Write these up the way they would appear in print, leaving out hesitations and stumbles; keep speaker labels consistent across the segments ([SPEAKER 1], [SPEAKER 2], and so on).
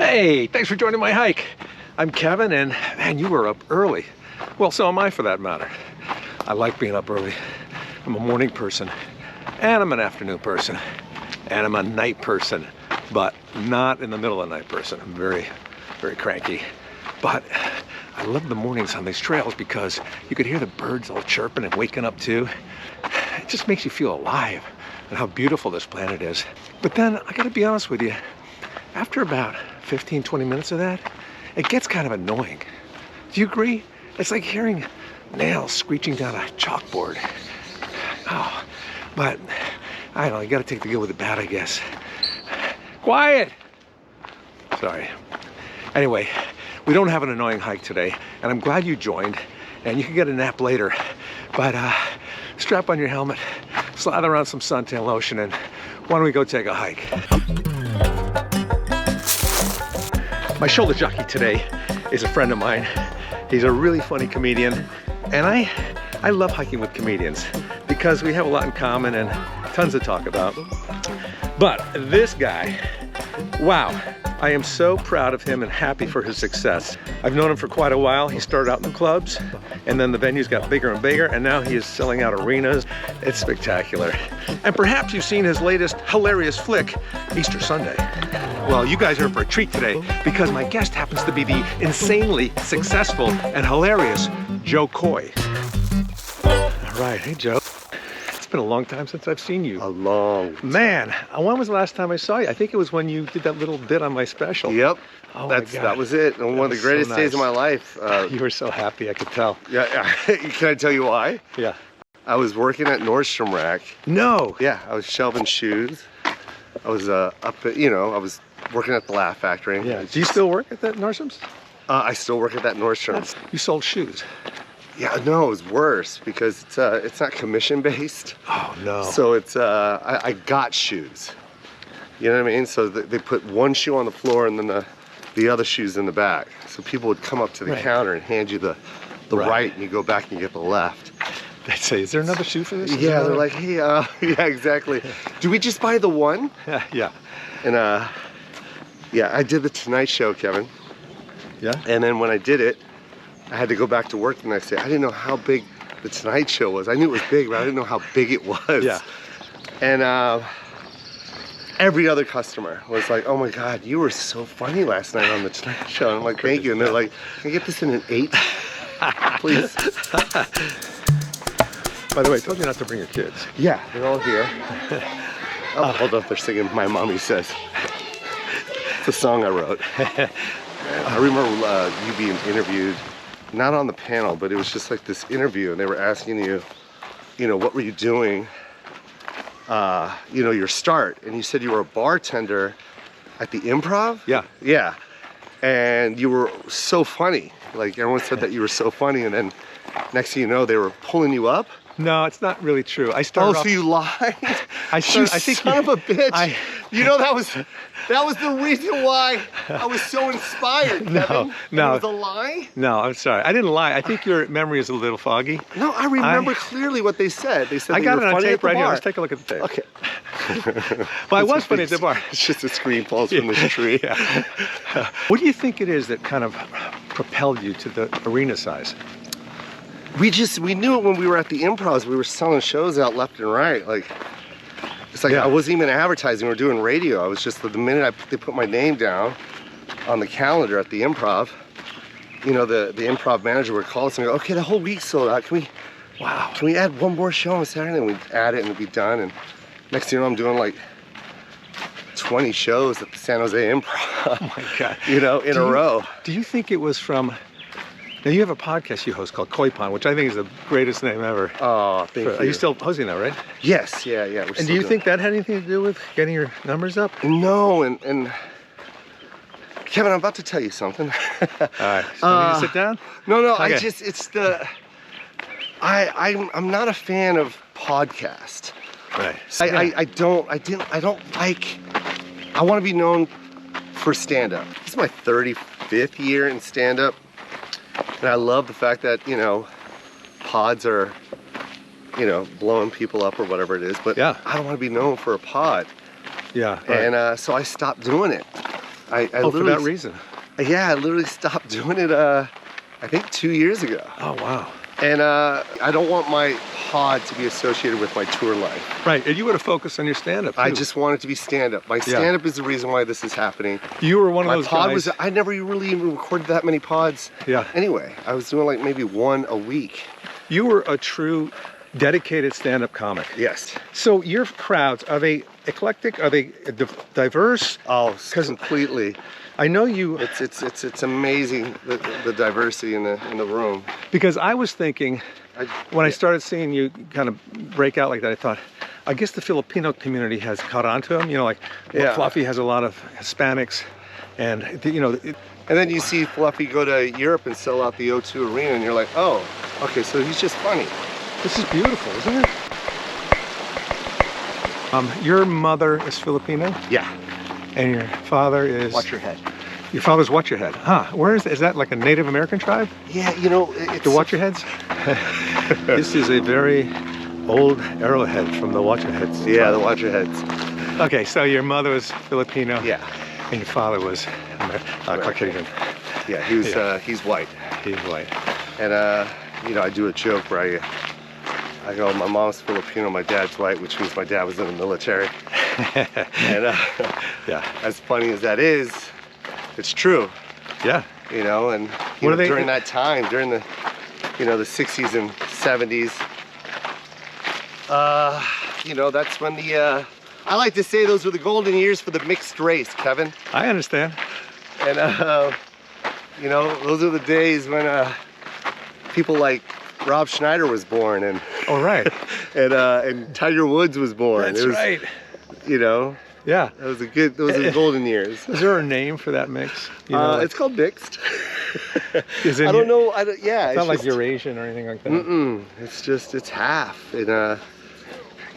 [SPEAKER 1] Hey, thanks for joining my hike. I'm Kevin, and man, you were up early. Well, so am I for that matter. I like being up early. I'm a morning person, and I'm an afternoon person, and I'm a night person, but not in the middle of the night person. I'm very, very cranky. But I love the mornings on these trails because you could hear the birds all chirping and waking up too. It just makes you feel alive and how beautiful this planet is. But then, I gotta be honest with you, after about 15-20 minutes of that, it gets kind of annoying. Do you agree? It's like hearing nails screeching down a chalkboard. Oh, but I don't know, you gotta take the good with the bad, I guess. Quiet! Sorry. Anyway, we don't have an annoying hike today, and I'm glad you joined, and you can get a nap later. But strap on your helmet, slather on some suntan lotion, and why don't we go take a hike? My shoulder jockey today is a friend of mine. He's a really funny comedian, and I love hiking with comedians because we have a lot in common and tons to talk about. But this guy, wow, I am so proud of him and happy for his success. I've known him for quite a while. He started out in the clubs, and then the venues got bigger and bigger, and now he is selling out arenas. It's spectacular. And perhaps you've seen his latest hilarious flick, Easter Sunday. Well, you guys are in for a treat today because my guest happens to be the insanely successful and hilarious Jo Koy. All right, hey Joe. It's been a long time since I've seen you.
[SPEAKER 2] A long time.
[SPEAKER 1] Man, when was the last time I saw you? I think it was when you did that little bit on my special.
[SPEAKER 2] Yep.
[SPEAKER 1] Oh
[SPEAKER 2] That was it. And one of the greatest days of my life.
[SPEAKER 1] You were so happy, I could tell.
[SPEAKER 2] Yeah. Can I tell you why?
[SPEAKER 1] Yeah.
[SPEAKER 2] I was working at Nordstrom Rack.
[SPEAKER 1] No.
[SPEAKER 2] Yeah, I was shelving shoes. I was up at, I was working at the Laugh Factory.
[SPEAKER 1] Yeah. Do you still work at that Nordstrom's?
[SPEAKER 2] I still work at that Nordstrom's.
[SPEAKER 1] You sold shoes.
[SPEAKER 2] Yeah, no, it was worse because it's not commission based.
[SPEAKER 1] Oh no.
[SPEAKER 2] So it's I got shoes. You know what I mean? So they put one shoe on the floor and then the other shoes in the back. So people would come up to the counter and hand you the right, and you go back and you get the left.
[SPEAKER 1] They'd say, "Is there another shoe for this?"
[SPEAKER 2] Yeah, they're like, "Hey, yeah, exactly. Do we just buy the one?"
[SPEAKER 1] Yeah.
[SPEAKER 2] And yeah, I did the Tonight Show, Kevin.
[SPEAKER 1] Yeah.
[SPEAKER 2] And then when I did it, I had to go back to work the next day. I didn't know how big the Tonight Show was. I knew it was big, but I didn't know how big it was.
[SPEAKER 1] Yeah.
[SPEAKER 2] And every other customer was like, "Oh my God, you were so funny last night on the Tonight Show." And I'm like, "Thank you." And they're like, "Can I get this in an 8, please?"
[SPEAKER 1] By the way, I told you not to bring your kids.
[SPEAKER 2] Yeah, they're all here. Oh, hold up, they're singing My Mommy Says. It's a song I wrote. I remember you being interviewed, not on the panel, but it was just like this interview, and they were asking you, what were you doing, your start, and you said you were a bartender at the Improv?
[SPEAKER 1] Yeah.
[SPEAKER 2] Yeah. And you were so funny. Like, everyone said that you were so funny, and then next thing you know, they were pulling you up.
[SPEAKER 1] No, it's not really true. I started off...
[SPEAKER 2] so you lied?
[SPEAKER 1] I think
[SPEAKER 2] son of a bitch. That was the reason why I was so inspired, Kevin.
[SPEAKER 1] No.
[SPEAKER 2] It was a lie?
[SPEAKER 1] No, I'm sorry. I didn't lie. I think your memory is a little foggy.
[SPEAKER 2] No, I remember clearly what they said. They said
[SPEAKER 1] I got it on tape right
[SPEAKER 2] bar.
[SPEAKER 1] here. Let's take a look at the tape.
[SPEAKER 2] Okay.
[SPEAKER 1] Well, I was funny at the bar.
[SPEAKER 2] It's just a screen falls from this tree.
[SPEAKER 1] Yeah. What do you think it is that kind of propelled you to the arena size?
[SPEAKER 2] We knew it when we were at the Improvs. We were selling shows out left and right. It's like I wasn't even advertising. We were doing radio. I was just, the minute they put my name down on the calendar at the Improv, the Improv manager would call us and go, "Okay, the whole week's sold out. Can we add one more show on Saturday?" And we'd add it and it'd be done. And next thing you know, I'm doing like 20 shows at the San Jose Improv.
[SPEAKER 1] Oh my God.
[SPEAKER 2] In a row.
[SPEAKER 1] Do you think it was from... Now, you have a podcast you host called Koy Pond, which I think is the greatest name ever.
[SPEAKER 2] Oh, thank you.
[SPEAKER 1] Are you still hosting that, right?
[SPEAKER 2] Yes, yeah.
[SPEAKER 1] And do you think that had anything to do with getting your numbers up?
[SPEAKER 2] No, and Kevin, I'm about to tell you something.
[SPEAKER 1] All right, so you need to sit down?
[SPEAKER 2] No,
[SPEAKER 1] Okay.
[SPEAKER 2] I'm not a fan of podcast.
[SPEAKER 1] Right.
[SPEAKER 2] I want to be known for stand-up. This is my 35th year in stand-up. And I love the fact that, pods are, blowing people up or whatever it is. But
[SPEAKER 1] yeah.
[SPEAKER 2] I don't want to be known for a pod.
[SPEAKER 1] Yeah. Right.
[SPEAKER 2] And so I stopped doing it. I
[SPEAKER 1] for
[SPEAKER 2] literally,
[SPEAKER 1] that reason.
[SPEAKER 2] Yeah, I literally stopped doing it, I think 2 years ago.
[SPEAKER 1] Oh, wow.
[SPEAKER 2] And I don't want my pod to be associated with my tour life.
[SPEAKER 1] Right, and you would have focused on your stand-up,
[SPEAKER 2] I
[SPEAKER 1] too.
[SPEAKER 2] just want it to be stand-up. My stand-up is the reason why this is happening.
[SPEAKER 1] You were one of
[SPEAKER 2] My
[SPEAKER 1] those
[SPEAKER 2] pod
[SPEAKER 1] guys.
[SPEAKER 2] I never really even recorded that many pods.
[SPEAKER 1] Yeah.
[SPEAKER 2] Anyway, I was doing like maybe one a week.
[SPEAKER 1] You were a true dedicated stand-up comic.
[SPEAKER 2] Yes.
[SPEAKER 1] So your crowds, are they eclectic? Are they diverse?
[SPEAKER 2] Oh, completely.
[SPEAKER 1] I know you.
[SPEAKER 2] It's amazing the diversity in the room.
[SPEAKER 1] Because I was thinking, when I started seeing you kind of break out like that, I thought, I guess the Filipino community has caught on to him. You know, like Fluffy has a lot of Hispanics, and you know.
[SPEAKER 2] And then you see Fluffy go to Europe and sell out the O2 Arena, and you're like, oh, okay, so he's just funny.
[SPEAKER 1] This is beautiful, isn't it? Your mother is Filipino,
[SPEAKER 2] Yeah.
[SPEAKER 1] and your father is.
[SPEAKER 2] Watch your head.
[SPEAKER 1] Your father's Watch Your Head. Huh? Where is that? Like a Native American tribe?
[SPEAKER 2] Yeah, you know, it's
[SPEAKER 1] The Watch Your Heads? This is a very old arrowhead from the Watch Your Heads.
[SPEAKER 2] Yeah, the Watch Your Heads.
[SPEAKER 1] Okay, so your mother was Filipino.
[SPEAKER 2] Yeah.
[SPEAKER 1] And your father was Caucasian.
[SPEAKER 2] Yeah, he's white.
[SPEAKER 1] He's white.
[SPEAKER 2] And you know, I do a joke where I go, my mom's Filipino, my dad's white, which means my dad was in the military. And
[SPEAKER 1] Yeah.
[SPEAKER 2] as funny as that is, it's true.
[SPEAKER 1] Yeah.
[SPEAKER 2] You know, and you know, during that time, during the, you know, the 60s and 70s, you know, that's when the, I like to say those were the golden years for the mixed race, Kevin.
[SPEAKER 1] I understand.
[SPEAKER 2] And, you know, those are the days when people like Rob Schneider was born, and
[SPEAKER 1] Oh, right.
[SPEAKER 2] and Tiger Woods was born.
[SPEAKER 1] That's right.
[SPEAKER 2] You know,
[SPEAKER 1] Yeah.
[SPEAKER 2] those are the golden years.
[SPEAKER 1] Is there a name for that mix? You know, like,
[SPEAKER 2] It's called mixed.
[SPEAKER 1] is it,
[SPEAKER 2] I don't know. Yeah,
[SPEAKER 1] It's not like Eurasian or anything like that.
[SPEAKER 2] It's half. And you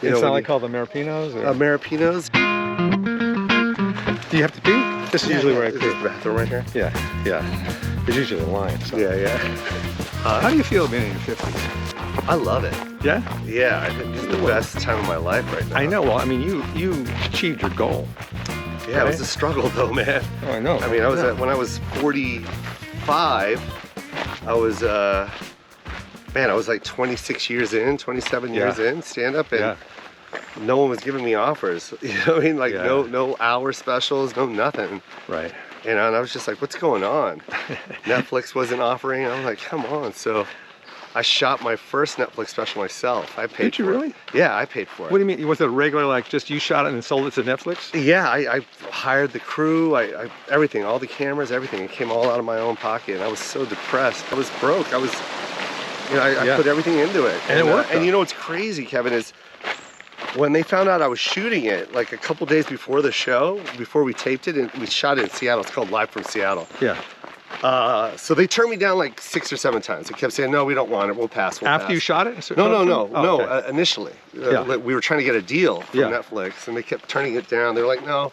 [SPEAKER 1] It's
[SPEAKER 2] know,
[SPEAKER 1] not like called the Marapinos? Or?
[SPEAKER 2] Marapinos.
[SPEAKER 1] Do you have to pee? This is usually where I
[SPEAKER 2] Is
[SPEAKER 1] pee.
[SPEAKER 2] this the bathroom right here?
[SPEAKER 1] Yeah, yeah. There's usually a line. So.
[SPEAKER 2] Yeah.
[SPEAKER 1] How do you feel being in your 50s?
[SPEAKER 2] I love it.
[SPEAKER 1] Yeah?
[SPEAKER 2] Yeah, I think this is the best time of my life right now.
[SPEAKER 1] I know. Well, I mean, you achieved your goal.
[SPEAKER 2] Yeah, it was a struggle though, man.
[SPEAKER 1] Oh, I know.
[SPEAKER 2] I mean, when I was 45, I was man, I was like 26 years in, 27 years in stand up, and no one was giving me offers. You know what I mean? Like no hour specials, no nothing.
[SPEAKER 1] Right.
[SPEAKER 2] You know, and I was just like, what's going on? Netflix wasn't offering. I'm like, come on. So I shot my first Netflix special myself. I paid
[SPEAKER 1] Did you
[SPEAKER 2] for
[SPEAKER 1] really?
[SPEAKER 2] it. Yeah, I paid for it.
[SPEAKER 1] What do you mean? Was it regular, like just you shot it and sold it to Netflix?
[SPEAKER 2] Yeah, I hired the crew, I everything, all the cameras, everything. It came all out of my own pocket, and I was so depressed. I was broke. I was, you know, I put everything into it.
[SPEAKER 1] And it worked.
[SPEAKER 2] And you know what's crazy, Kevin, is when they found out I was shooting it, like a couple days before the show, before we taped it, and we shot it in Seattle. It's called Live from Seattle.
[SPEAKER 1] Yeah.
[SPEAKER 2] So they turned me down like 6 or 7 times. They kept saying, no, we don't want it. We'll pass.
[SPEAKER 1] After you shot it?
[SPEAKER 2] No.
[SPEAKER 1] Okay.
[SPEAKER 2] Initially, we were trying to get a deal from Netflix, and they kept turning it down. They were like, no.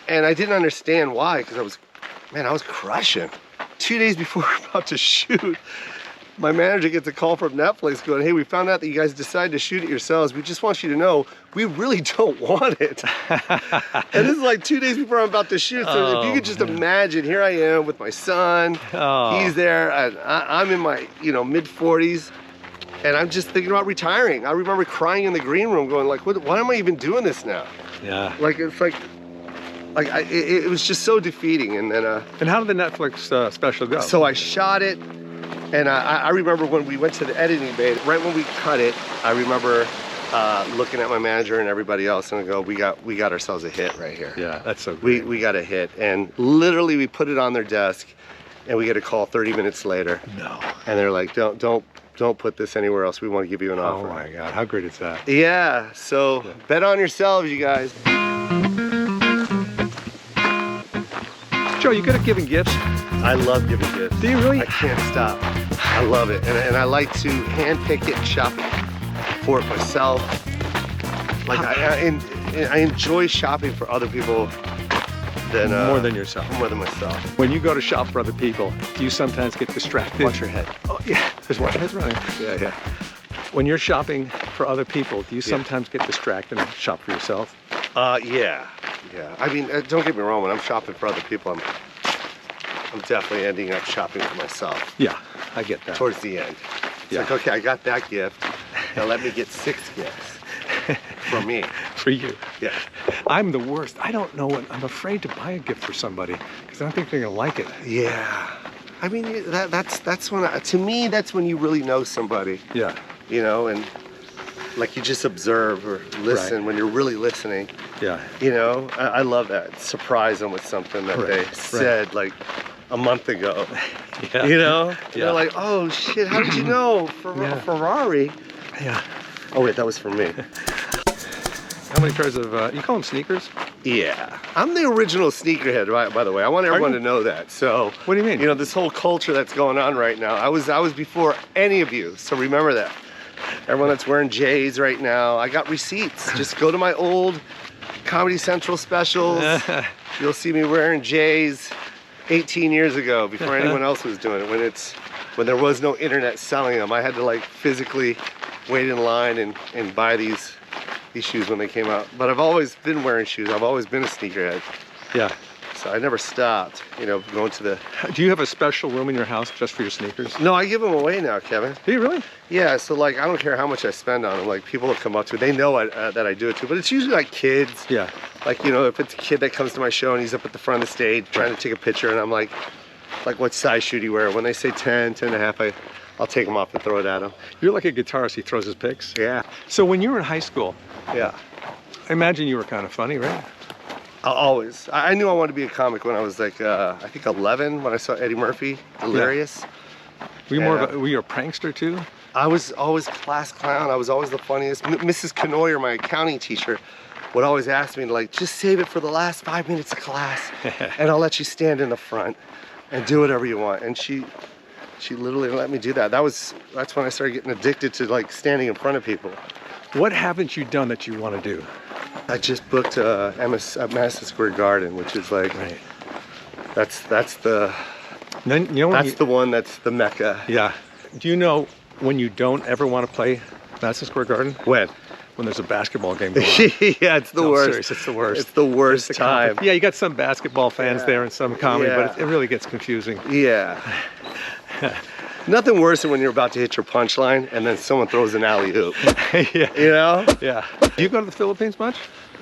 [SPEAKER 2] And I didn't understand why, because I was crushing. 2 days before we were about to shoot, my manager gets a call from Netflix going, hey, we found out that you guys decided to shoot it yourselves. We just want you to know, we really don't want it. And this is like 2 days before I'm about to shoot. So if you could just imagine, here I am with my son. He's there, and I'm in my mid 40s. And I'm just thinking about retiring. I remember crying in the green room going like, why am I even doing this now?
[SPEAKER 1] Yeah.
[SPEAKER 2] Like, it's like it was just so defeating. And then
[SPEAKER 1] And how did the Netflix special go?
[SPEAKER 2] so I shot it. And I remember when we went to the editing bay, right when we cut it, I remember looking at my manager and everybody else, and I go, we got ourselves a hit right here.
[SPEAKER 1] Yeah, that's so great.
[SPEAKER 2] We got a hit, and literally we put it on their desk, and we get a call 30 minutes later.
[SPEAKER 1] No.
[SPEAKER 2] And they're like, don't put this anywhere else. We want to give you an offer.
[SPEAKER 1] Oh my God, how great is that?
[SPEAKER 2] Yeah. So bet on yourselves, you guys.
[SPEAKER 1] Joe, you good at giving gifts?
[SPEAKER 2] I love giving gifts.
[SPEAKER 1] Do you really?
[SPEAKER 2] I can't stop. I love it, and I like to handpick it and shop for it myself. Like I enjoy shopping for other people than
[SPEAKER 1] more than yourself.
[SPEAKER 2] More than myself.
[SPEAKER 1] When you go to shop for other people, do you sometimes get distracted?
[SPEAKER 2] Watch your head.
[SPEAKER 1] Oh yeah, there's one head's running.
[SPEAKER 2] Yeah.
[SPEAKER 1] When you're shopping for other people, do you sometimes get distracted and shop for yourself?
[SPEAKER 2] Yeah. Yeah, I mean, don't get me wrong. When I'm shopping for other people, I'm definitely ending up shopping for myself.
[SPEAKER 1] Yeah, I get that.
[SPEAKER 2] Towards the end, it's like, okay, I got that gift. Now let me get 6 gifts for me.
[SPEAKER 1] For you.
[SPEAKER 2] Yeah.
[SPEAKER 1] I'm the worst. I don't know what, I'm afraid to buy a gift for somebody because I don't think they're gonna like it.
[SPEAKER 2] Yeah. I mean, that's when, to me, that's when you really know somebody.
[SPEAKER 1] Yeah.
[SPEAKER 2] You know, and like you just observe or listen when you're really listening.
[SPEAKER 1] Yeah.
[SPEAKER 2] You know, I love that. Surprise them with something that they said like a month ago.
[SPEAKER 1] Yeah.
[SPEAKER 2] You know?
[SPEAKER 1] Yeah.
[SPEAKER 2] They're like, oh shit, how did you know? Ferrari?
[SPEAKER 1] Yeah.
[SPEAKER 2] Oh wait, that was for me.
[SPEAKER 1] How many pairs of, you call them sneakers?
[SPEAKER 2] Yeah. I'm the original sneakerhead, by the way. I want everyone to know that. So,
[SPEAKER 1] what do you mean?
[SPEAKER 2] You know, this whole culture that's going on right now, I was before any of you, so remember that. Everyone that's wearing J's right now, I got receipts. Just go to my old Comedy Central specials. You'll see me wearing J's 18 years ago, before anyone else was doing it. When there was no internet selling them, I had to like physically wait in line and buy these shoes when they came out. But I've always been wearing shoes. I've always been a sneakerhead.
[SPEAKER 1] Yeah.
[SPEAKER 2] So I never stopped, you know, going to the...
[SPEAKER 1] Do you have a special room in your house just for your sneakers?
[SPEAKER 2] No, I give them away now, Kevin.
[SPEAKER 1] Do you really?
[SPEAKER 2] Yeah, so like, I don't care how much I spend on them. Like, people will come up to me. They know that I do it too, but it's usually like kids.
[SPEAKER 1] Yeah.
[SPEAKER 2] Like, you know, if it's a kid that comes to my show and he's up at the front of the stage trying to take a picture, and I'm like, what size shoe do you wear? When they say 10, 10 and a half, I'll take them off and throw it at them.
[SPEAKER 1] You're like a guitarist, he throws his picks.
[SPEAKER 2] Yeah.
[SPEAKER 1] So when you were in high school,
[SPEAKER 2] Yeah.
[SPEAKER 1] I imagine you were kind of funny, right?
[SPEAKER 2] Always. I knew I wanted to be a comic when I was like, I think 11, when I saw Eddie Murphy, Hilarious.
[SPEAKER 1] Were you were you a prankster too?
[SPEAKER 2] I was always class clown. I was always the funniest. Mrs. Canoyer, my accounting teacher, would always ask me to like, just save it for the last 5 minutes of class and I'll let you stand in the front and do whatever you want. And she literally let me do that. That's when I started getting addicted to like standing in front of people.
[SPEAKER 1] What haven't you done that you want to do?
[SPEAKER 2] I just booked at Madison Square Garden, which is like, that's the one that's the Mecca.
[SPEAKER 1] Yeah. Do you know when you don't ever want to play Madison Square Garden?
[SPEAKER 2] When?
[SPEAKER 1] When there's a basketball game going on.
[SPEAKER 2] Yeah, it's the worst.
[SPEAKER 1] Serious, it's the worst.
[SPEAKER 2] It's the worst time.
[SPEAKER 1] Yeah, you got some basketball fans there and some comedy, but it really gets confusing.
[SPEAKER 2] Yeah. Nothing worse than when you're about to hit your punchline and then someone throws an alley-oop.
[SPEAKER 1] Yeah.
[SPEAKER 2] You know?
[SPEAKER 1] Yeah. Do you go to the Philippines much?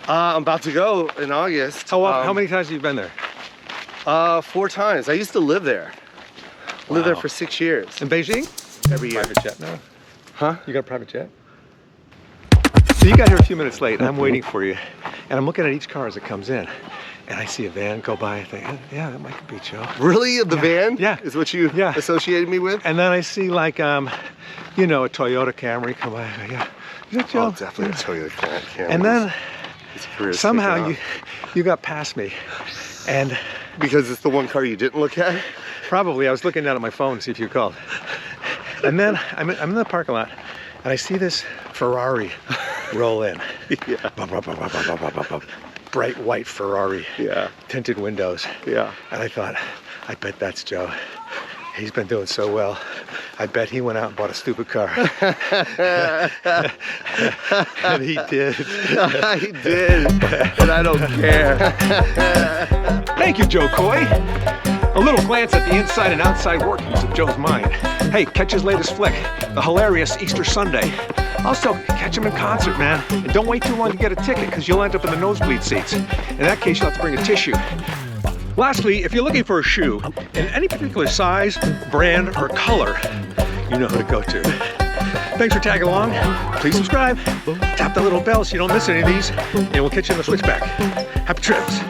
[SPEAKER 2] I'm about to go in August.
[SPEAKER 1] How many times have you been there?
[SPEAKER 2] 4 times. I used to live there. Lived there for 6 years.
[SPEAKER 1] In Beijing?
[SPEAKER 2] Every year.
[SPEAKER 1] Private jet now?
[SPEAKER 2] Huh?
[SPEAKER 1] You got a private jet? So you got here a few minutes late and I'm waiting for you. And I'm looking at each car as it comes in. And I see a van go by. I think, yeah, that might be Joe.
[SPEAKER 2] Really? The van?
[SPEAKER 1] Yeah.
[SPEAKER 2] Is what you associated me with?
[SPEAKER 1] And then I see like, you know, a Toyota Camry come by. Yeah. Is that Joe?
[SPEAKER 2] Oh, definitely a Toyota Camry.
[SPEAKER 1] And then somehow you got past me. And
[SPEAKER 2] because it's the one car you didn't look at?
[SPEAKER 1] Probably. I was looking down at my phone to see if you called. And then I'm in the parking lot and I see this Ferrari roll in.
[SPEAKER 2] Yeah.
[SPEAKER 1] Bright white Ferrari.
[SPEAKER 2] Yeah.
[SPEAKER 1] Tinted windows.
[SPEAKER 2] Yeah.
[SPEAKER 1] And I thought, I bet that's Joe. He's been doing so well. I bet he went out and bought a stupid car. And he did.
[SPEAKER 2] He did. And I don't care.
[SPEAKER 1] Thank you, Jo Koy. A little glance at the inside and outside workings of Joe's mind. Hey, catch his latest flick, The Hilarious Easter Sunday. Also, catch him in concert, man. And don't wait too long to get a ticket, because you'll end up in the nosebleed seats. In that case, you'll have to bring a tissue. Lastly, if you're looking for a shoe in any particular size, brand, or color, you know who to go to. Thanks for tagging along. Please subscribe. Tap the little bell so you don't miss any of these. And we'll catch you on the switchback. Happy trips.